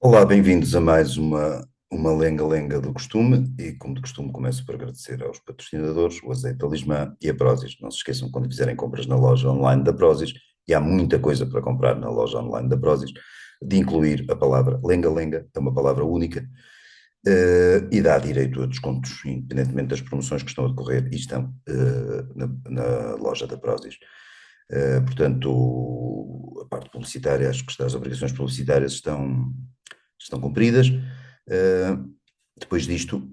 Olá, bem-vindos a mais uma lenga-lenga do costume e, como de costume, começo por agradecer aos patrocinadores, o Azeite Talismã e a Prozis. Não se esqueçam, quando fizerem compras na loja online da Prozis, e há muita coisa para comprar na loja online da Prozis, de incluir a palavra lenga-lenga, é uma palavra única, e dá direito a descontos, independentemente das promoções que estão a decorrer e estão na loja da Prozis. Portanto, a parte publicitária, acho que as obrigações publicitárias estão cumpridas. Depois disto,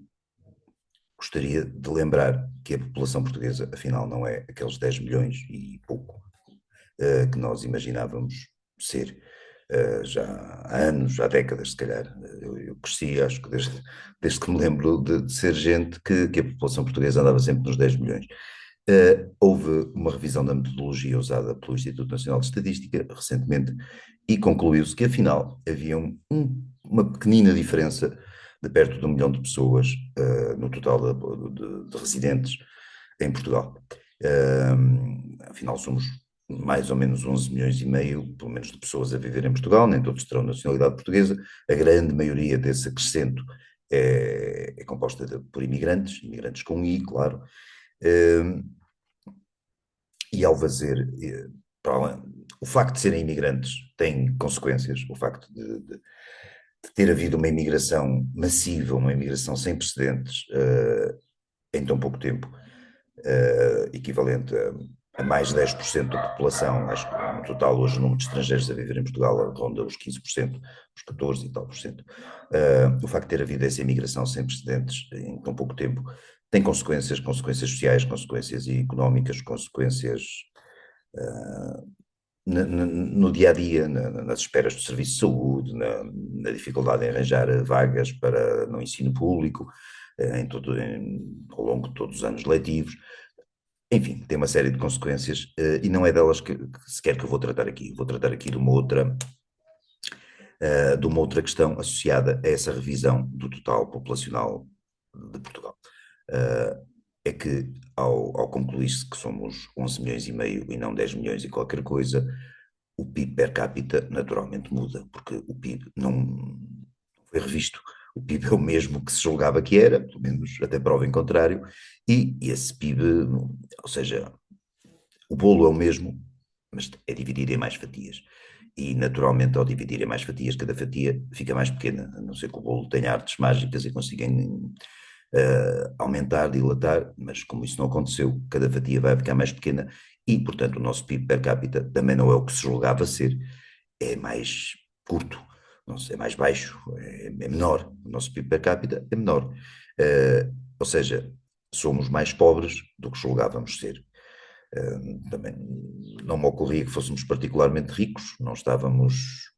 gostaria de lembrar que a população portuguesa, afinal, não é aqueles 10 milhões e pouco que nós imaginávamos ser já há anos, há décadas, se calhar. Eu cresci, acho que desde que me lembro de ser gente que a população portuguesa andava sempre nos 10 milhões. Houve uma revisão da metodologia usada pelo Instituto Nacional de Estatística recentemente e concluiu-se que, afinal, havia uma pequenina diferença de perto de 1 milhão de pessoas no total de residentes em Portugal. Afinal, somos mais ou menos 11 milhões e meio, pelo menos, de pessoas a viver em Portugal, nem todos terão nacionalidade portuguesa. A grande maioria desse acrescento é composta por imigrantes, imigrantes com I, claro. E ao fazer, o facto de serem imigrantes tem consequências, o facto de ter havido uma imigração massiva, uma imigração sem precedentes em tão pouco tempo, equivalente a mais de 10% da população. Acho que no total hoje o número de estrangeiros a viver em Portugal ronda os 15%, os 14 e tal por cento. O facto de ter havido essa imigração sem precedentes em tão pouco tempo tem consequências sociais, consequências económicas, consequências no dia a dia, nas esperas do serviço de saúde, na dificuldade em arranjar vagas no ensino público, ao longo de todos os anos letivos. Enfim, tem uma série de consequências e não é delas que sequer que eu vou tratar aqui. Vou tratar aqui de uma outra questão associada a essa revisão do total populacional de Portugal. É que, ao concluir-se que somos 11 milhões e meio e não 10 milhões e qualquer coisa, o PIB per capita naturalmente muda, porque o PIB não foi revisto. O PIB é o mesmo que se julgava que era, pelo menos até prova em contrário, e esse PIB, ou seja, o bolo é o mesmo, mas é dividido em mais fatias. E, naturalmente, ao dividir em mais fatias, cada fatia fica mais pequena, a não ser que o bolo tenha artes mágicas e consiga aumentar, dilatar, mas como isso não aconteceu, cada fatia vai ficar mais pequena e, portanto, o nosso PIB per capita também não é o que se julgava ser, é mais curto, não sei, é mais baixo, é menor. O nosso PIB per capita é menor. Ou seja, somos mais pobres do que julgávamos ser. Também não me ocorria que fôssemos particularmente ricos, não estávamos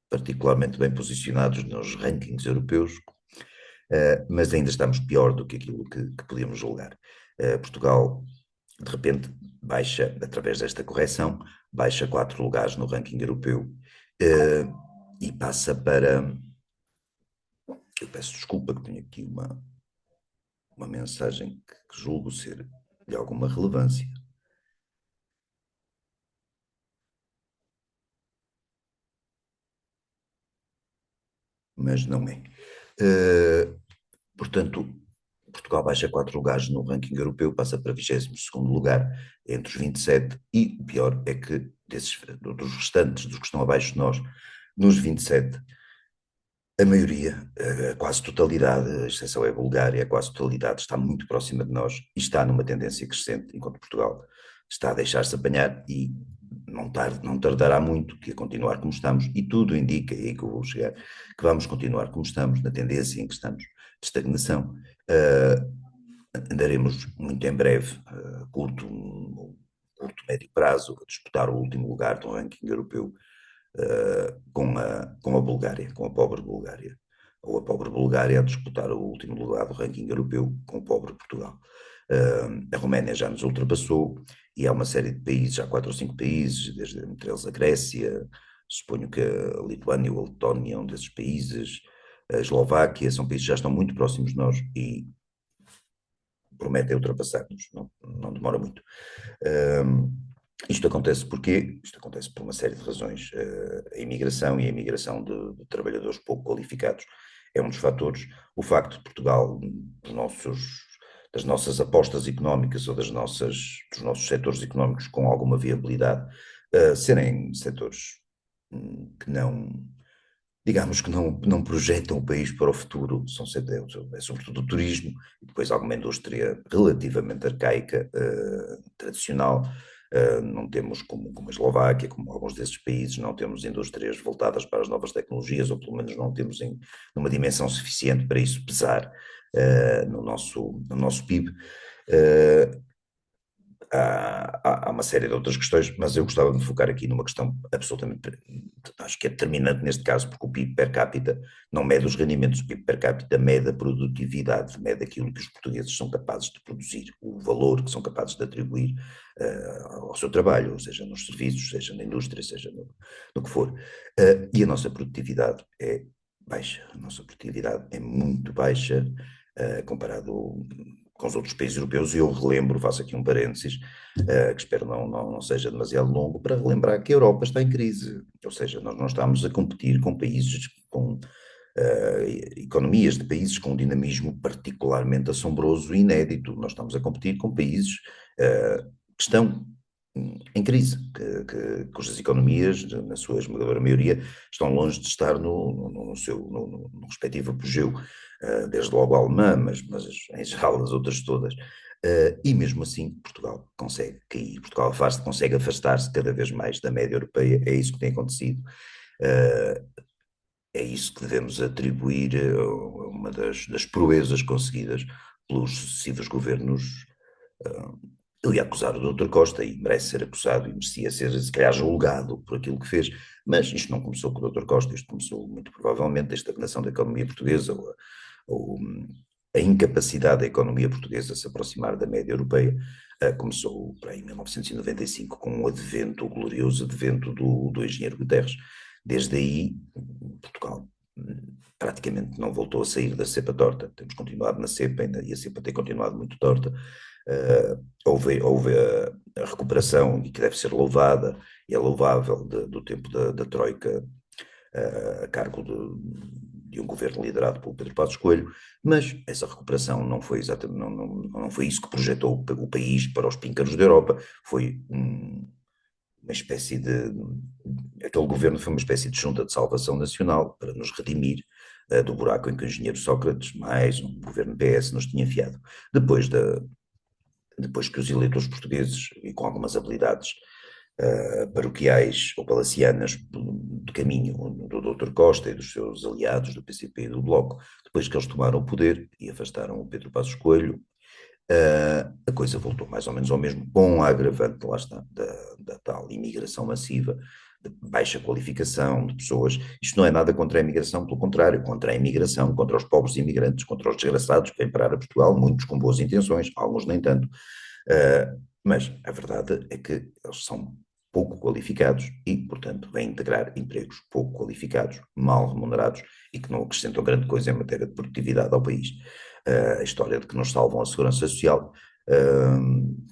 particularmente bem posicionados nos rankings europeus, mas ainda estamos pior do que aquilo que podíamos julgar. Portugal, de repente, baixa, através desta correção, baixa 4 lugares no ranking europeu e passa para. Eu peço desculpa que tenho aqui uma mensagem que julgo ser de alguma relevância, mas não é. Uh, Portanto, Portugal baixa 4 lugares no ranking europeu, passa para 22º lugar entre os 27, e o pior é que dos restantes, dos que estão abaixo de nós, nos 27, a maioria, a quase totalidade, a exceção é a Bulgária, a quase totalidade está muito próxima de nós e está numa tendência crescente, enquanto Portugal está a deixar-se apanhar e não tardará muito que a continuar como estamos, e tudo indica, e aí que eu vou chegar, que vamos continuar como estamos, na tendência em que estamos, de estagnação. Andaremos muito em breve, médio prazo, a disputar o último lugar do ranking europeu com a Bulgária, com a pobre Bulgária, ou a pobre Bulgária a disputar o último lugar do ranking europeu com o pobre Portugal. A Roménia já nos ultrapassou e há uma série de países, há 4 ou 5 países, entre eles a Grécia, suponho que a Lituânia ou a Letónia é um desses países, a Eslováquia, são países que já estão muito próximos de nós e prometem ultrapassar-nos, não demora muito. Isto acontece porquê? Isto acontece por uma série de razões. A imigração e a imigração de trabalhadores pouco qualificados é um dos fatores. O facto de Portugal, das nossas apostas económicas ou dos nossos setores económicos com alguma viabilidade, serem setores que não, digamos que não projetam o país para o futuro, é sobretudo o turismo, e depois alguma indústria relativamente arcaica, tradicional. Não temos, como a Eslováquia, como alguns desses países, não temos indústrias voltadas para as novas tecnologias, ou pelo menos não temos numa dimensão suficiente para isso pesar no nosso PIB. Uh, há uma série de outras questões, mas eu gostava de me focar aqui numa questão absolutamente, acho que é determinante neste caso, porque o PIB per capita não mede os rendimentos, o PIB per capita mede a produtividade, mede aquilo que os portugueses são capazes de produzir, o valor que são capazes de atribuir ao seu trabalho, ou seja, nos serviços, seja na indústria, seja no que for. E a nossa produtividade é baixa, a nossa produtividade é muito baixa, comparado com os outros países europeus, e eu relembro, faço aqui um parênteses, que espero não seja demasiado longo, para relembrar que a Europa está em crise, ou seja, nós não estamos a competir com países, com economias de países com um dinamismo particularmente assombroso e inédito, nós estamos a competir com países que estão em crise, cujas economias, na sua esmagadora maioria, estão longe de estar no respectivo apogeu, desde logo a alemã, mas em geral as outras todas. E mesmo assim, Portugal consegue cair, Portugal consegue afastar-se cada vez mais da média europeia, é isso que tem acontecido. É isso que devemos atribuir a uma das proezas conseguidas pelos sucessivos governos. Ele ia acusar o Dr. Costa e merece ser acusado e merecia ser, se calhar, julgado por aquilo que fez, mas isto não começou com o Dr. Costa, isto começou muito provavelmente da estagnação da economia portuguesa ou a incapacidade da economia portuguesa de se aproximar da média europeia. Começou em 1995 com o glorioso advento do engenheiro Guterres. Desde aí, Portugal praticamente não voltou a sair da cepa torta. Temos continuado na cepa ainda, e a cepa tem continuado muito torta. Houve a recuperação, e que deve ser louvada, e é louvável, do tempo da Troika, a cargo de um governo liderado pelo Pedro Passos Coelho, mas essa recuperação não foi exatamente, não foi isso que projetou o país para os píncaros da Europa, foi uma espécie aquele governo foi uma espécie de junta de salvação nacional para nos redimir do buraco em que o engenheiro Sócrates, mais um governo PS, nos tinha enfiado. Depois que os eleitores portugueses, e com algumas habilidades paroquiais ou palacianas de caminho do Dr. Costa e dos seus aliados do PCP e do Bloco, depois que eles tomaram o poder e afastaram o Pedro Passos Coelho, a coisa voltou mais ou menos ao mesmo, com a agravante, lá está, da tal imigração massiva, de baixa qualificação, de pessoas. Isto não é nada contra a imigração, pelo contrário, contra a imigração, contra os pobres imigrantes, contra os desgraçados que vêm parar a Portugal, muitos com boas intenções, alguns nem tanto. Mas a verdade é que eles são pouco qualificados e, portanto, vêm integrar empregos pouco qualificados, mal remunerados e que não acrescentam grande coisa em matéria de produtividade ao país. A história de que nos salvam a segurança social,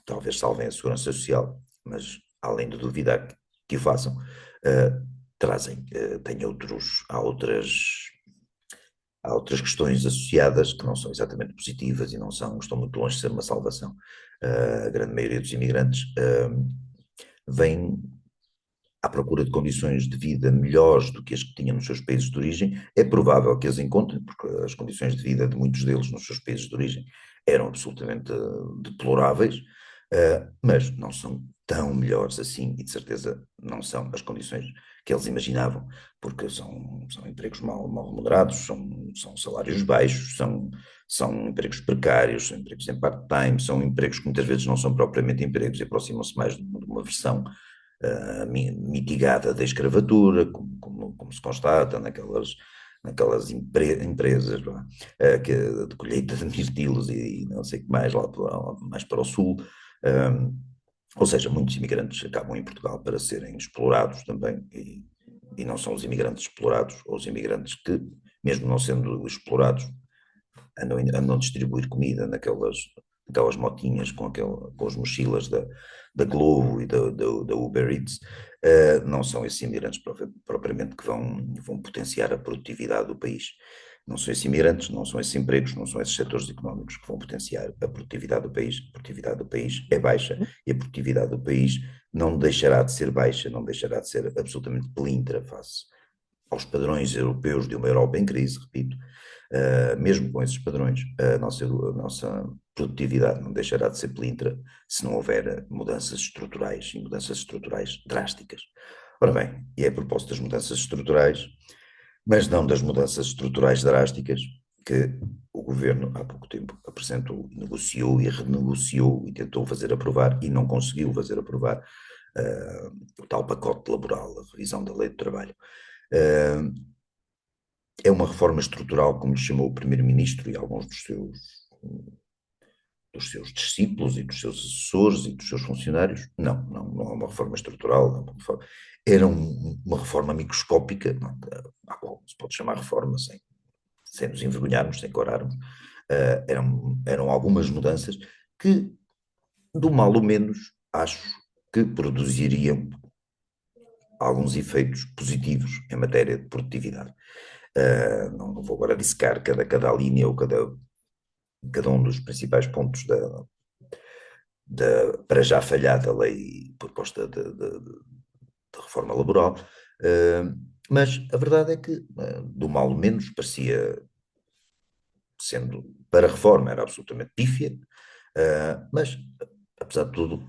talvez salvem a segurança social, mas além de duvidar que o façam, têm há outras questões associadas que não são exatamente positivas e estão muito longe de ser uma salvação. A grande maioria dos imigrantes vem à procura de condições de vida melhores do que as que tinham nos seus países de origem. É provável que as encontrem, porque as condições de vida de muitos deles nos seus países de origem eram absolutamente deploráveis, mas não são tão melhores assim, e de certeza não são as condições que eles imaginavam, porque são empregos mal remunerados, são salários baixos, são empregos precários, são empregos em part-time, são empregos que muitas vezes não são propriamente empregos e aproximam-se mais de uma versão mitigada da escravatura, como se constata naquelas empresas de colheita de mirtilos e não sei o que mais, mais para o sul. Ou seja, muitos imigrantes acabam em Portugal para serem explorados também, e não são os imigrantes explorados, ou os imigrantes que, mesmo não sendo explorados, andam a distribuir comida aquelas motinhas com as mochilas da Glovo e da Uber Eats, não são esses imigrantes propriamente que vão potenciar a produtividade do país. Não são esses imigrantes, não são esses empregos, não são esses setores económicos que vão potenciar a produtividade do país. A produtividade do país é baixa e a produtividade do país não deixará de ser baixa, não deixará de ser absolutamente pelintra face aos padrões europeus de uma Europa em crise, repito. Mesmo com esses padrões, a nossa produtividade não deixará de ser pelintra se não houver mudanças estruturais e mudanças estruturais drásticas. Ora bem, e é a propósito das mudanças estruturais, mas não das mudanças estruturais drásticas que o governo há pouco tempo apresentou, negociou e renegociou e tentou fazer aprovar e não conseguiu fazer aprovar o tal pacote laboral, a revisão da lei do trabalho. Uh, é uma reforma estrutural, como lhe chamou o primeiro-ministro e alguns dos seus discípulos e dos seus assessores e dos seus funcionários? Não, não, não é uma reforma estrutural, não é uma reforma. Era uma reforma microscópica, não, à qual se pode chamar reforma sem nos envergonharmos, sem corarmos. Eram algumas mudanças que, do mal ou menos, acho que produziriam alguns efeitos positivos em matéria de produtividade. Não vou agora dissecar cada linha ou cada um dos principais pontos para já falhada lei proposta de reforma laboral, mas a verdade é que, do mal ou menos, parecia, sendo para a reforma, era absolutamente pífia, mas, apesar de tudo,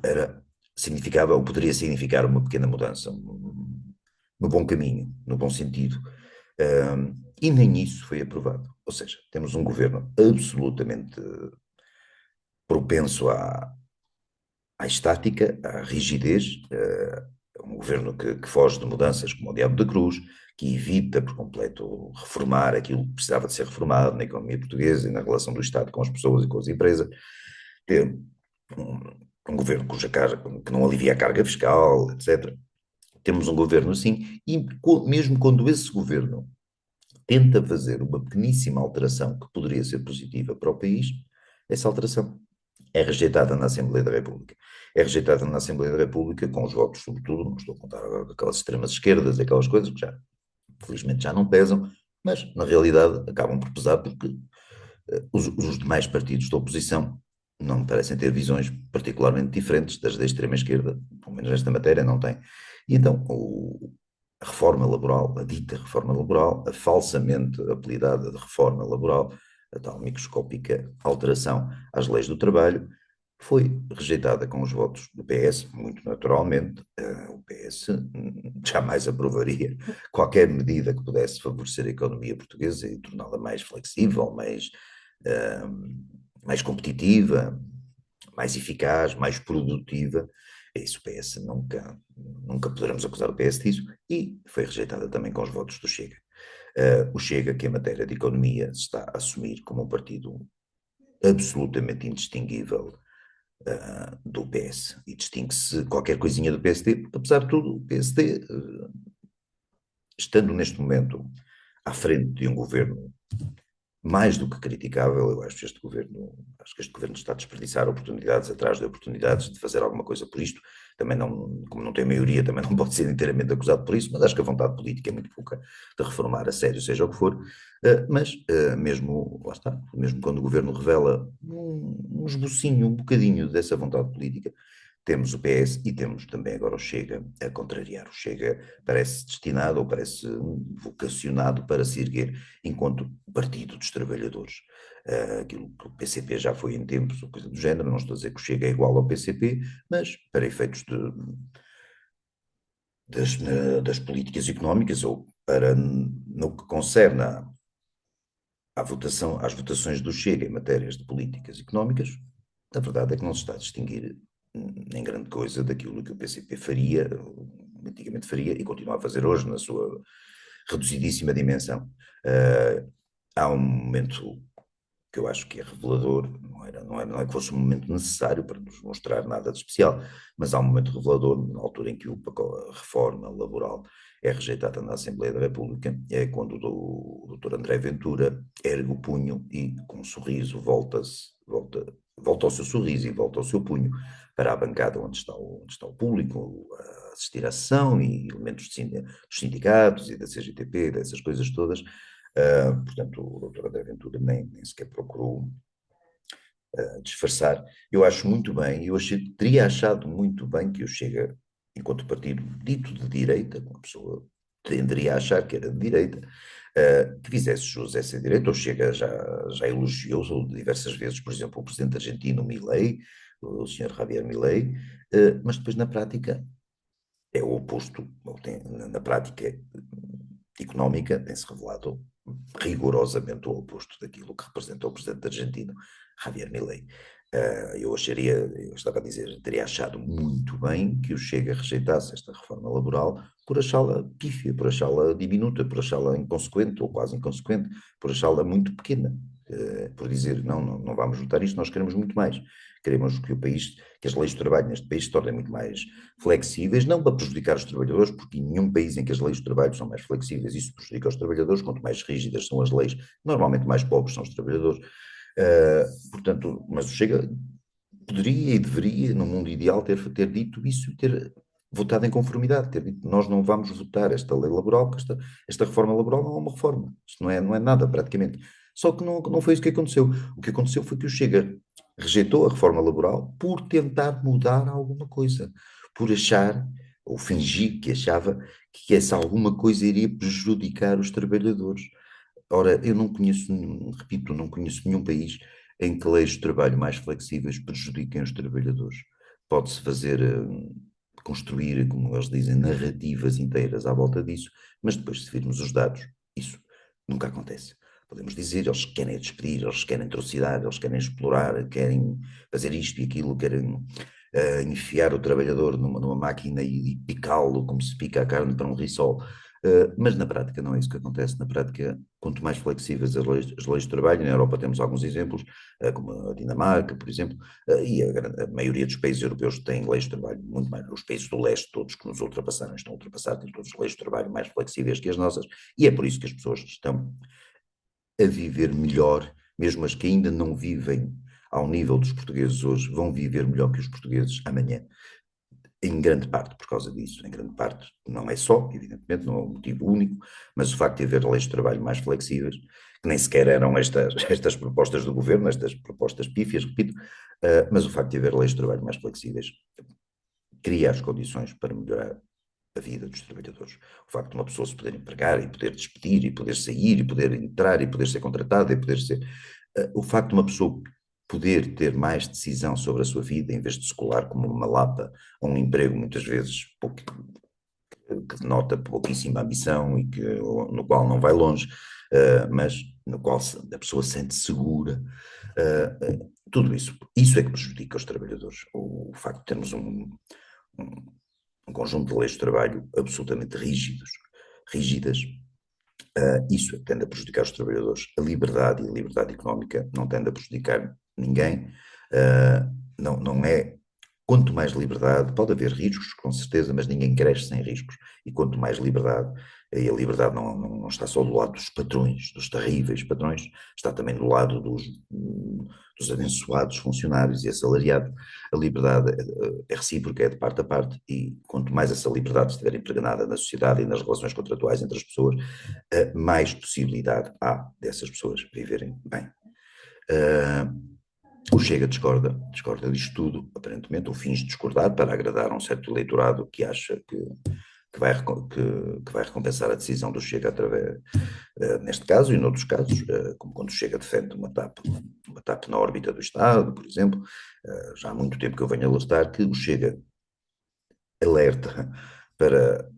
significava, ou poderia significar uma pequena mudança, no bom caminho, no bom sentido. E nem isso foi aprovado. Ou seja, temos um governo absolutamente propenso à estática, à rigidez, um governo que foge de mudanças como o Diabo da Cruz, que evita por completo reformar aquilo que precisava de ser reformado na economia portuguesa e na relação do Estado com as pessoas e com as empresas. Ter um governo que não alivia a carga fiscal, etc. Temos um governo assim, e mesmo quando esse governo tenta fazer uma pequeníssima alteração que poderia ser positiva para o país, essa alteração é rejeitada na Assembleia da República. É rejeitada na Assembleia da República com os votos, sobretudo, não estou a contar agora com aquelas extremas esquerdas, aquelas coisas que já, felizmente, já não pesam, mas na realidade acabam por pesar porque os demais partidos da oposição não me parecem ter visões particularmente diferentes das da extrema esquerda, pelo menos nesta matéria não têm. E então a reforma laboral, a dita reforma laboral, a falsamente apelidada de reforma laboral, a tal microscópica alteração às leis do trabalho, foi rejeitada com os votos do PS, muito naturalmente. O PS jamais aprovaria qualquer medida que pudesse favorecer a economia portuguesa e torná-la mais flexível, mais competitiva, mais eficaz, mais produtiva. Isso o PS nunca poderemos acusar o PS disso, e foi rejeitada também com os votos do Chega. O Chega, que em matéria de economia se está a assumir como um partido absolutamente indistinguível do PS, e distingue-se qualquer coisinha do PSD, apesar de tudo, o PSD, estando neste momento à frente de um governo mais do que criticável, eu acho que este governo está a desperdiçar oportunidades atrás de oportunidades de fazer alguma coisa por isto. Também não, como não tem maioria, também não pode ser inteiramente acusado por isso, mas acho que a vontade política é muito pouca de reformar a sério, seja o que for. Mas mesmo, lá está, mesmo quando o governo revela um esbocinho, um bocadinho dessa vontade política, temos o PS e temos também agora o Chega a contrariar. O Chega parece destinado ou parece vocacionado para se erguer enquanto partido dos trabalhadores. Aquilo que o PCP já foi em tempos, ou coisa do género, não estou a dizer que o Chega é igual ao PCP, mas para efeitos das políticas económicas, ou para no que concerne às votações do Chega em matérias de políticas económicas, a verdade é que não se está a distinguir em grande coisa daquilo que o PCP faria, antigamente faria, e continua a fazer hoje na sua reduzidíssima dimensão. Há um momento que eu acho que é revelador, não é que fosse um momento necessário para nos mostrar nada de especial, mas há um momento revelador, na altura em que a reforma laboral é rejeitada na Assembleia da República, quando o doutor André Ventura ergue o punho e, com um sorriso, volta-se volta ao seu sorriso e volta ao seu punho para a bancada onde está o público a assistir à sessão e elementos dos sindicatos e da CGTP, dessas coisas todas. Portanto, o doutor André Ventura nem sequer procurou disfarçar. Eu acho muito bem, teria achado muito bem que o Chega, enquanto partido dito de direita, uma pessoa tenderia a achar que era de direita, que fizesse jus a essa direita. O Chega já elogiou diversas vezes, por exemplo, o presidente argentino Milei, o senhor Javier Milei, mas depois na prática é o oposto. Na prática económica tem-se revelado rigorosamente o oposto daquilo que representa o presidente argentino, Javier Milei. Eu estava a dizer, teria achado muito bem que o Chega rejeitasse esta reforma laboral por achá-la pífia, por achá-la diminuta, por achá-la inconsequente ou quase inconsequente, por achá-la muito pequena, por dizer, não vamos votar isto, nós queremos muito mais. Queremos que o país, que as leis de trabalho neste país se tornem muito mais flexíveis, não para prejudicar os trabalhadores, porque em nenhum país em que as leis de trabalho são mais flexíveis, isso prejudica os trabalhadores. Quanto mais rígidas são as leis, normalmente mais pobres são os trabalhadores. Portanto, mas o Chega poderia e deveria, no mundo ideal, ter dito isso e ter votado em conformidade, ter dito nós não vamos votar esta lei laboral, porque esta reforma laboral não é uma reforma, isto não é nada praticamente. Só que não foi isso que aconteceu. O que aconteceu foi que o Chega rejeitou a reforma laboral por tentar mudar alguma coisa, por achar, ou fingir que achava, que essa alguma coisa iria prejudicar os trabalhadores. Ora, eu não conheço, repito, não conheço nenhum país em que leis de trabalho mais flexíveis prejudiquem os trabalhadores. Pode-se fazer, construir, como eles dizem, narrativas inteiras à volta disso, mas depois, se virmos os dados, isso nunca acontece. Podemos dizer, eles querem despedir, eles querem atrocidar, eles querem explorar, querem fazer isto e aquilo, querem enfiar o trabalhador numa máquina e picá-lo como se pica a carne para um risol. Mas na prática não é isso que acontece. Na prática, quanto mais flexíveis as leis de trabalho, na Europa temos alguns exemplos, como a Dinamarca, por exemplo, e a maioria dos países europeus têm leis de trabalho muito mais. Os países do leste, todos que nos ultrapassaram, estão ultrapassados, têm todos leis de trabalho mais flexíveis que as nossas, e é por isso que as pessoas estão a viver melhor, mesmo as que ainda não vivem ao nível dos portugueses hoje, vão viver melhor que os portugueses amanhã. Em grande parte por causa disso, em grande parte, não é só, evidentemente, não é um motivo único, mas o facto de haver leis de trabalho mais flexíveis, que nem sequer eram estas propostas do governo, estas propostas pífias, repito, mas o facto de haver leis de trabalho mais flexíveis cria as condições para melhorar a vida dos trabalhadores. O facto de uma pessoa se poder empregar e poder despedir e poder sair e poder entrar e poder ser contratada e poder ser... o facto de uma pessoa poder ter mais decisão sobre a sua vida, em vez de se colar como uma lapa a um emprego muitas vezes que denota pouquíssima ambição e no qual não vai longe, mas no qual a pessoa se sente segura. Tudo isso é que prejudica os trabalhadores. O facto de termos um, um conjunto de leis de trabalho absolutamente rígidas, isso é que tende a prejudicar os trabalhadores. A liberdade e a liberdade económica não tende a prejudicar ninguém. Não é. Quanto mais liberdade, pode haver riscos, com certeza, mas ninguém cresce sem riscos. E quanto mais liberdade, e a liberdade não está só do lado dos patrões, dos terríveis patrões, está também do lado dos abençoados funcionários e assalariados. A liberdade é recíproca, é de parte a parte, e quanto mais essa liberdade estiver impregnada na sociedade e nas relações contratuais entre as pessoas, mais possibilidade há dessas pessoas viverem bem. O Chega discorda disto tudo, aparentemente, ou finge discordar para agradar a um certo eleitorado que acha que vai recompensar a decisão do Chega através, neste caso e noutros casos, como quando o Chega defende uma TAP na órbita do Estado, por exemplo. Já há muito tempo que eu venho alertar que o Chega alerta para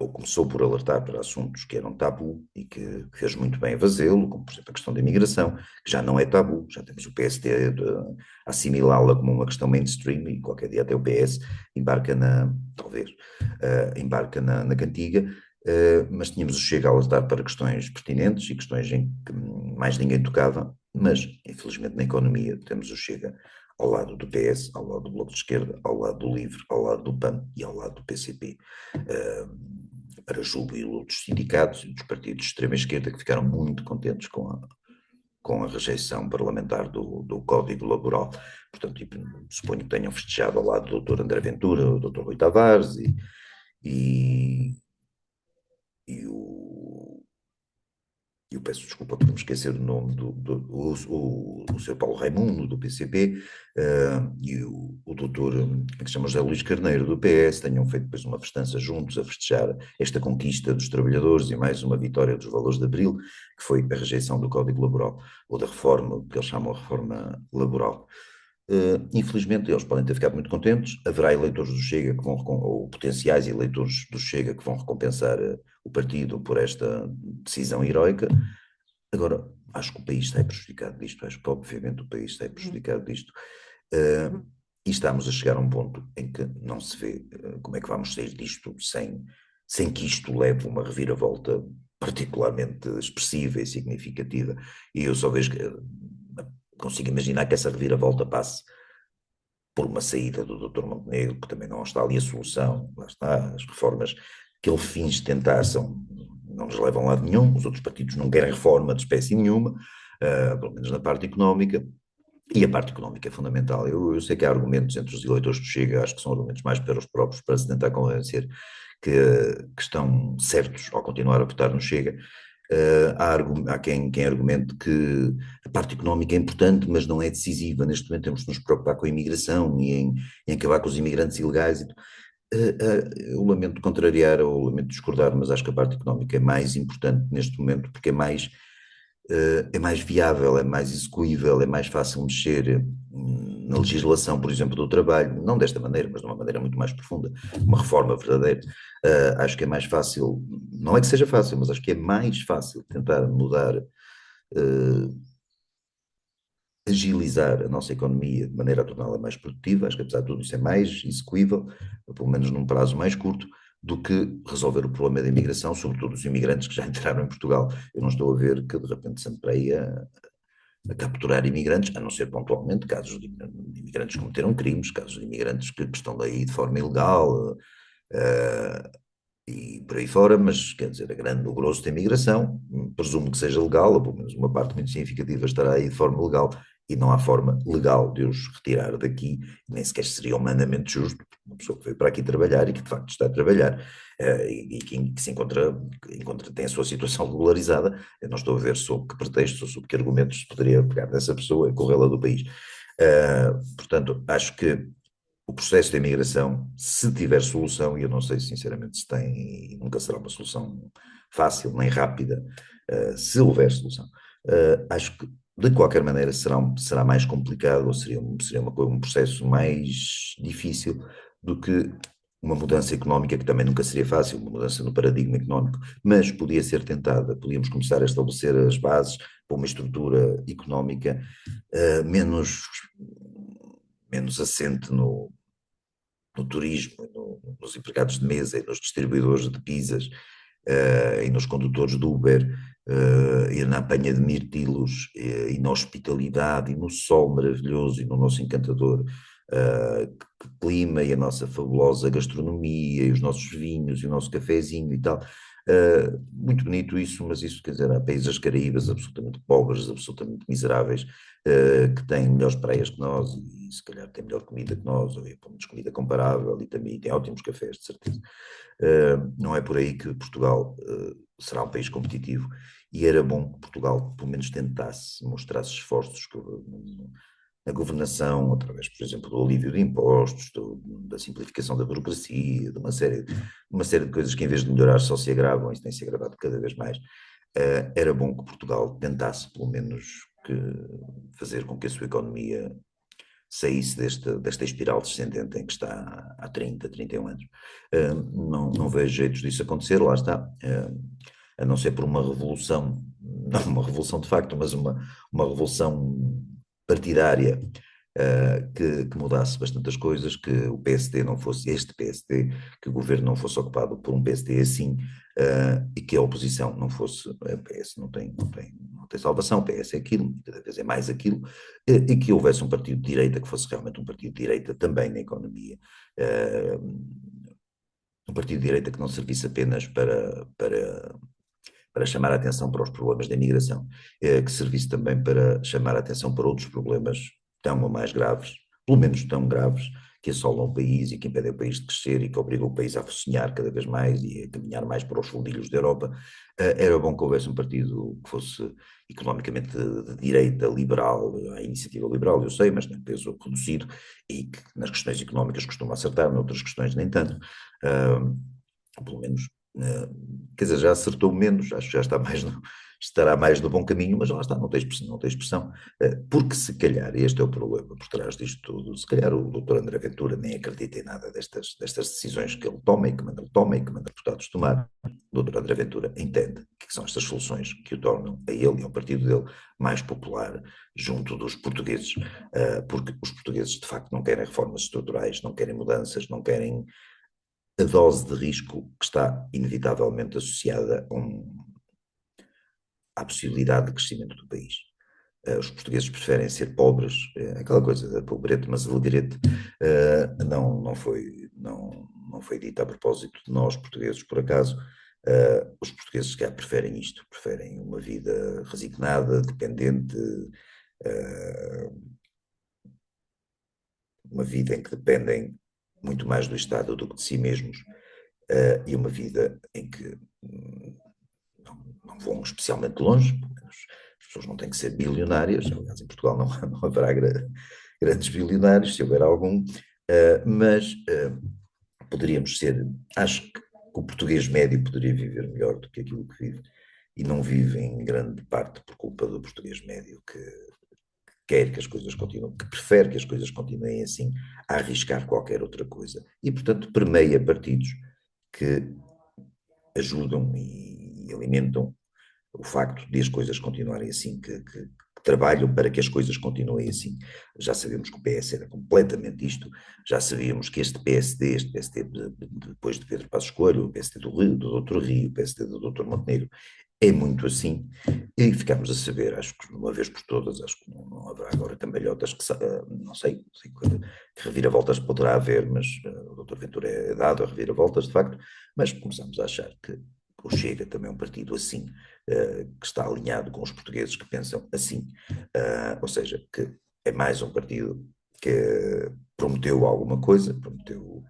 ou começou por alertar para assuntos que eram tabu e que fez muito bem a fazê-lo, como por exemplo a questão da imigração, que já não é tabu, já temos o PST a assimilá-la como uma questão mainstream e qualquer dia até o PS embarca talvez, embarca na cantiga, mas tínhamos o Chega a alertar para questões pertinentes e questões em que mais ninguém tocava, mas infelizmente na economia temos o Chega ao lado do PS, ao lado do Bloco de Esquerda, ao lado do LIVRE, ao lado do PAN e ao lado do PCP. Para júbilo dos sindicatos e dos partidos de extrema-esquerda que ficaram muito contentes com com a rejeição parlamentar do Código Laboral. Portanto, tipo, suponho que tenham festejado ao lado do Dr. André Ventura, o Dr. Rui Tavares e, e o eu peço desculpa por me esquecer o nome o Sr. Paulo Raimundo, do PCP, e o doutor, como é que se chama, José Luís Carneiro, do PS, tenham feito depois uma festança juntos a festejar esta conquista dos trabalhadores e mais uma vitória dos valores de Abril, que foi a rejeição do Código Laboral, ou da reforma, que eles chamam a reforma laboral. Infelizmente, eles podem ter ficado muito contentes. Haverá eleitores do Chega que vão, ou potenciais eleitores do Chega que vão recompensar o partido por esta decisão heroica. Agora, acho que o país está prejudicado disto, acho que obviamente o país está prejudicado disto. E estamos a chegar a um ponto em que não se vê como é que vamos sair disto sem que isto leve uma reviravolta particularmente expressiva e significativa. E eu só vejo que consigo imaginar que essa reviravolta passe por uma saída do Dr. Montenegro, que também não está ali a solução, lá está, as reformas que ele finge tentar não nos levam a lado nenhum, os outros partidos não querem reforma de espécie nenhuma, pelo menos na parte económica, e a parte económica é fundamental. Eu sei que há argumentos entre os eleitores do Chega, acho que são argumentos mais para os próprios, para se tentar convencer que estão certos ao continuar a votar no Chega. Há quem argumente que a parte económica é importante, mas não é decisiva. Neste momento temos de nos preocupar com a imigração e em acabar com os imigrantes ilegais. Eu lamento contrariar ou lamento discordar, mas acho que a parte económica é mais importante neste momento porque é mais viável, é mais execuível, é mais fácil mexer na legislação, por exemplo, do trabalho, não desta maneira, mas de uma maneira muito mais profunda, uma reforma verdadeira. Acho que é mais fácil, não é que seja fácil, mas acho que é mais fácil tentar mudar, agilizar a nossa economia de maneira a torná-la mais produtiva. Acho que apesar de tudo isso é mais execuível, pelo menos num prazo mais curto, do que resolver o problema da imigração, sobretudo os imigrantes que já entraram em Portugal. Eu não estou a ver que de repente se ande para aí a capturar imigrantes, a não ser pontualmente casos de imigrantes que cometeram crimes, casos de imigrantes que estão aí de forma ilegal, e por aí fora, mas quer dizer, o grosso da imigração, presumo que seja legal, ou pelo menos uma parte muito significativa estará aí de forma legal, e não há forma legal de os retirar daqui, nem sequer seria humanamente justo, uma pessoa que veio para aqui trabalhar e que de facto está a trabalhar, e que se tem a sua situação regularizada. Eu não estou a ver sob que pretextos ou sob que argumentos se poderia pegar dessa pessoa e corrê-la do país. Portanto, acho que o processo de imigração, se tiver solução, e eu não sei sinceramente se tem, e nunca será uma solução fácil nem rápida, se houver solução, acho que de qualquer maneira será mais complicado, ou seria um processo mais difícil do que uma mudança económica, que também nunca seria fácil, uma mudança no paradigma económico, mas podia ser tentada, podíamos começar a estabelecer as bases para uma estrutura económica menos assente no turismo, nos empregados de mesa e nos distribuidores de pizzas e nos condutores de Uber e na apanha de mirtilos e na hospitalidade e no sol maravilhoso e no nosso encantador clima e a nossa fabulosa gastronomia e os nossos vinhos e o nosso cafezinho e tal. Muito bonito isso, mas isso, quer dizer, há países das Caraíbas absolutamente pobres, absolutamente miseráveis, que têm melhores praias que nós e se calhar têm melhor comida que nós, ou pelo menos comida comparável, e também têm ótimos cafés, de certeza. Não é por aí que Portugal será um país competitivo, e era bom que Portugal pelo menos tentasse, mostrasse esforços na governação, através, por exemplo, do alívio de impostos, da simplificação da burocracia, de uma série de coisas que, em vez de melhorar, só se agravam, e isso tem se agravado cada vez mais. Era bom que Portugal tentasse, pelo menos, fazer com que a sua economia saísse desta espiral descendente em que está há 30, 31 anos. Não vejo jeitos disso acontecer, lá está. A não ser por uma revolução, não uma revolução de facto, mas uma revolução partidária que mudasse bastantes coisas, que o PSD não fosse este PSD, que o governo não fosse ocupado por um PSD assim, e que a oposição não fosse, a PS não tem salvação, o PS é aquilo, cada vez é mais aquilo, e que houvesse um partido de direita que fosse realmente um partido de direita também na economia, um partido de direita que não servisse apenas para para chamar a atenção para os problemas da imigração, que servisse também para chamar a atenção para outros problemas tão ou mais graves, pelo menos tão graves, que assolam o país e que impedem o país de crescer e que obrigam o país a focinhar cada vez mais e a caminhar mais para os fundilhos da Europa. Era bom que houvesse um partido que fosse economicamente de direita, liberal, a iniciativa liberal, eu sei, mas tem peso reduzido e que nas questões económicas costuma acertar, noutras questões nem tanto. Pelo menos, quer dizer, já acertou menos, acho que já está mais estará mais no bom caminho, mas lá está, não tem expressão, não tem expressão. Porque se calhar, e este é o problema por trás disto tudo, se calhar o doutor André Ventura nem acredita em nada destas decisões que ele toma e que manda ele toma e que manda deputados tomar. O doutor André Ventura entende que são estas soluções que o tornam, a ele e ao partido dele, mais popular junto dos portugueses, porque os portugueses de facto não querem reformas estruturais, não querem mudanças, não querem a dose de risco que está inevitavelmente associada à possibilidade de crescimento do país. Os portugueses preferem ser pobres, aquela coisa da pobrete, mas alegrete, não foi dita a propósito de nós, portugueses, por acaso. Os portugueses já preferem isto, preferem uma vida resignada, dependente, uma vida em que dependem muito mais do Estado do que de si mesmos, e uma vida em que não vão especialmente longe, as pessoas não têm que ser bilionárias, aliás, em Portugal não haverá grandes bilionários, se houver algum, mas poderíamos ser, acho que o português médio poderia viver melhor do que aquilo que vive, e não vive em grande parte por culpa do português médio que quer que as coisas continuem, que prefere que as coisas continuem assim, a arriscar qualquer outra coisa. E, portanto, permeia partidos que ajudam e alimentam o facto de as coisas continuarem assim, que trabalham para que as coisas continuem assim. Já sabemos que o PS era completamente isto, já sabíamos que este PSD depois de Pedro Passos Coelho, o PSD do Rio, do Dr. Rio, o PSD do Dr. Montenegro, é muito assim, e ficámos a saber, acho que uma vez por todas, acho que não haverá agora cambalhotas, não sei que reviravoltas poderá haver, mas o doutor Ventura é dado a reviravoltas, de facto, mas começamos a achar que o Chega também é um partido assim, que está alinhado com os portugueses que pensam assim, ou seja, que é mais um partido que prometeu alguma coisa, prometeu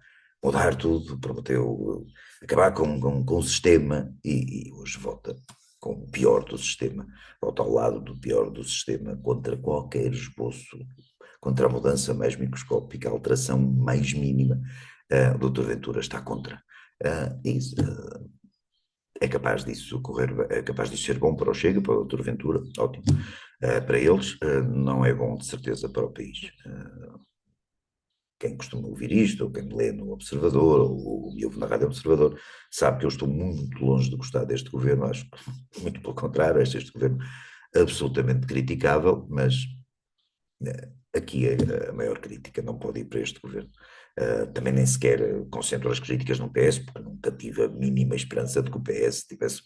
mudar tudo, prometeu acabar com o sistema e hoje vota com o pior do sistema, vota ao lado do pior do sistema contra qualquer esboço, contra a mudança mais microscópica, a alteração mais mínima. O doutor Ventura está contra. Isso, é capaz disso ocorrer, é capaz disso ser bom para o Chega, para o doutor Ventura, ótimo. Para eles, não é bom de certeza para o país. Quem costuma ouvir isto, ou quem me lê no Observador, ou me ouve na Rádio Observador, sabe que eu estou muito longe de gostar deste governo, acho que muito pelo contrário, acho este governo absolutamente criticável, mas aqui a maior crítica não pode ir para este governo. Também nem sequer concentro as críticas no PS, porque nunca tive a mínima esperança de que o PS tivesse,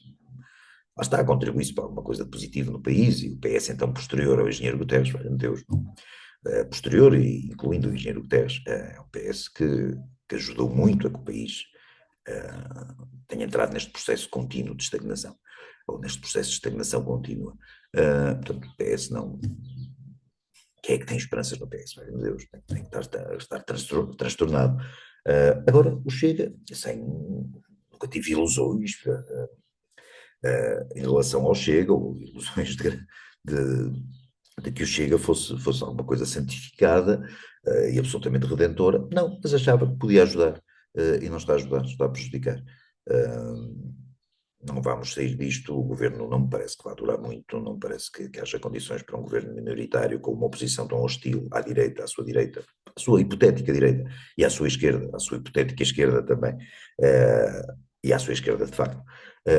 lá está, contribuísse para alguma coisa de positivo no país, e o PS então posterior ao engenheiro Guterres, valha-me Deus, posterior, e incluindo o engenheiro Guterres, é um PS que ajudou muito a que o país tenha entrado neste processo contínuo de estagnação, ou neste processo de estagnação contínua. Portanto, o PS não. Quem é que tem esperanças no PS? Meu Deus, tem que estar transtornado. Agora, o Chega, nunca tive ilusões em relação ao Chega, ou ilusões de que o Chega fosse alguma coisa santificada e absolutamente redentora. Não, mas achava que podia ajudar e não está a ajudar, está a prejudicar. Não vamos sair disto, o governo não me parece que vá durar muito, não me parece que haja condições para um governo minoritário com uma oposição tão hostil à direita, à sua hipotética direita, e à sua esquerda, à sua hipotética esquerda também, e à sua esquerda de facto.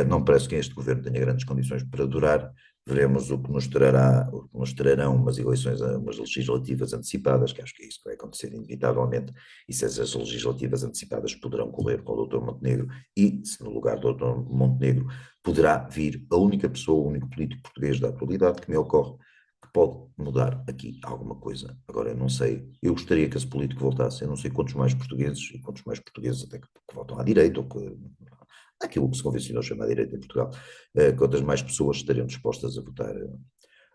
Não me parece que este governo tenha grandes condições para durar. Veremos o que nos trarão umas eleições, umas legislativas antecipadas, que acho que é isso que vai acontecer inevitavelmente, e se essas legislativas antecipadas poderão correr com o doutor Montenegro, e se no lugar do doutor Montenegro poderá vir a única pessoa, o único político português da atualidade que me ocorre, que pode mudar aqui alguma coisa. Agora, eu não sei, eu gostaria que esse político voltasse, eu não sei quantos mais portugueses, e quantos mais portugueses até que votam à direita, ou que aquilo que se convencionou chamar direita em Portugal, quantas mais pessoas estariam dispostas a votar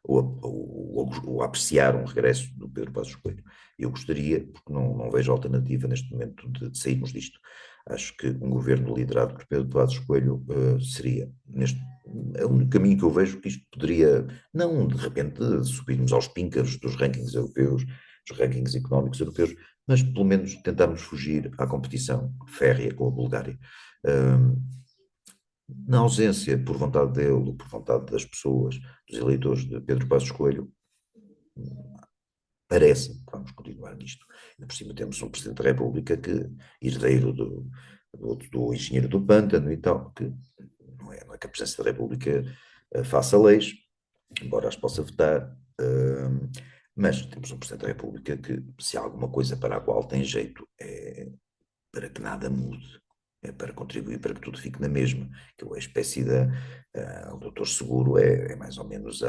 ou a apreciar um regresso do Pedro Passos Coelho. Eu gostaria, porque não vejo alternativa neste momento de sairmos disto. Acho que um governo liderado por Pedro Passos Coelho seria, é o único caminho que eu vejo que isto poderia, não de repente subirmos aos píncaros dos rankings europeus, dos rankings económicos europeus, mas pelo menos tentarmos fugir à competição férrea com a Bulgária. Na ausência, por vontade dele, por vontade das pessoas, dos eleitores de Pedro Passos Coelho, parece que vamos continuar nisto. E por cima temos um Presidente da República que, herdeiro do engenheiro do pântano e tal, que não é que a Presidência da República faça leis, embora as possa vetar, mas temos um Presidente da República que, se há alguma coisa para a qual tem jeito, é para que nada mude, é para contribuir para que tudo fique na mesma, que é a espécie o doutor Seguro é mais ou menos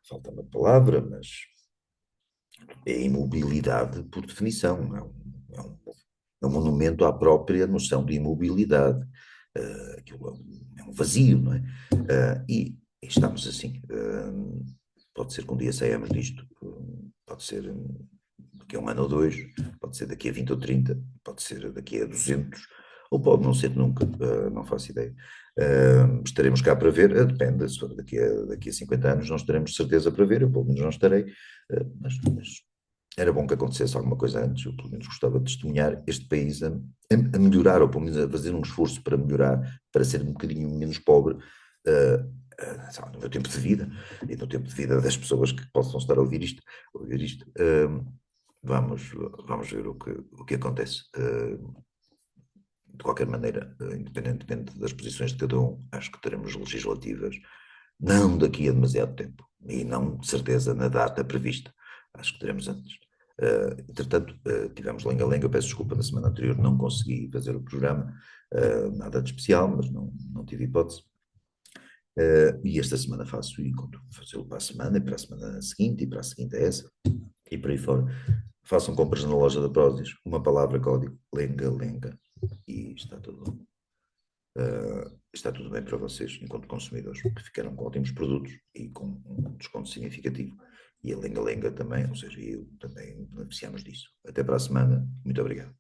falta-me a palavra, mas é imobilidade por definição, é um, é um monumento à própria noção de imobilidade, aquilo é um vazio, não é? E estamos assim, pode ser que um dia saiamos disto, pode ser daqui a um ano ou dois, pode ser daqui a 20 ou 30, pode ser daqui a 200, ou pode não ser nunca, não faço ideia. Estaremos cá para ver, depende, se for daqui a 50 anos não estaremos de certeza para ver, eu pelo menos não estarei, mas era bom que acontecesse alguma coisa antes, eu pelo menos gostava de testemunhar este país a melhorar, ou pelo menos a fazer um esforço para melhorar, para ser um bocadinho menos pobre, no meu tempo de vida, e no tempo de vida das pessoas que possam estar a ouvir isto. Vamos, vamos ver o que acontece. De qualquer maneira, independentemente das posições de cada um, acho que teremos legislativas, não daqui a demasiado tempo, e não de certeza na data prevista. Acho que teremos antes. Entretanto, tivemos lenga-lenga, peço desculpa, na semana anterior não consegui fazer o programa, nada de especial, mas não tive hipótese. E esta semana faço e conto fazê-lo para a semana, e para a semana seguinte, e para a seguinte é essa, e por aí fora. Façam compras na loja da Prozis, uma palavra código, lenga-lenga, e está tudo bem para vocês, enquanto consumidores, que ficaram com ótimos produtos e com um desconto significativo. E a lenga-lenga também, ou seja, eu também beneficiamos disso. Até para a semana, muito obrigado.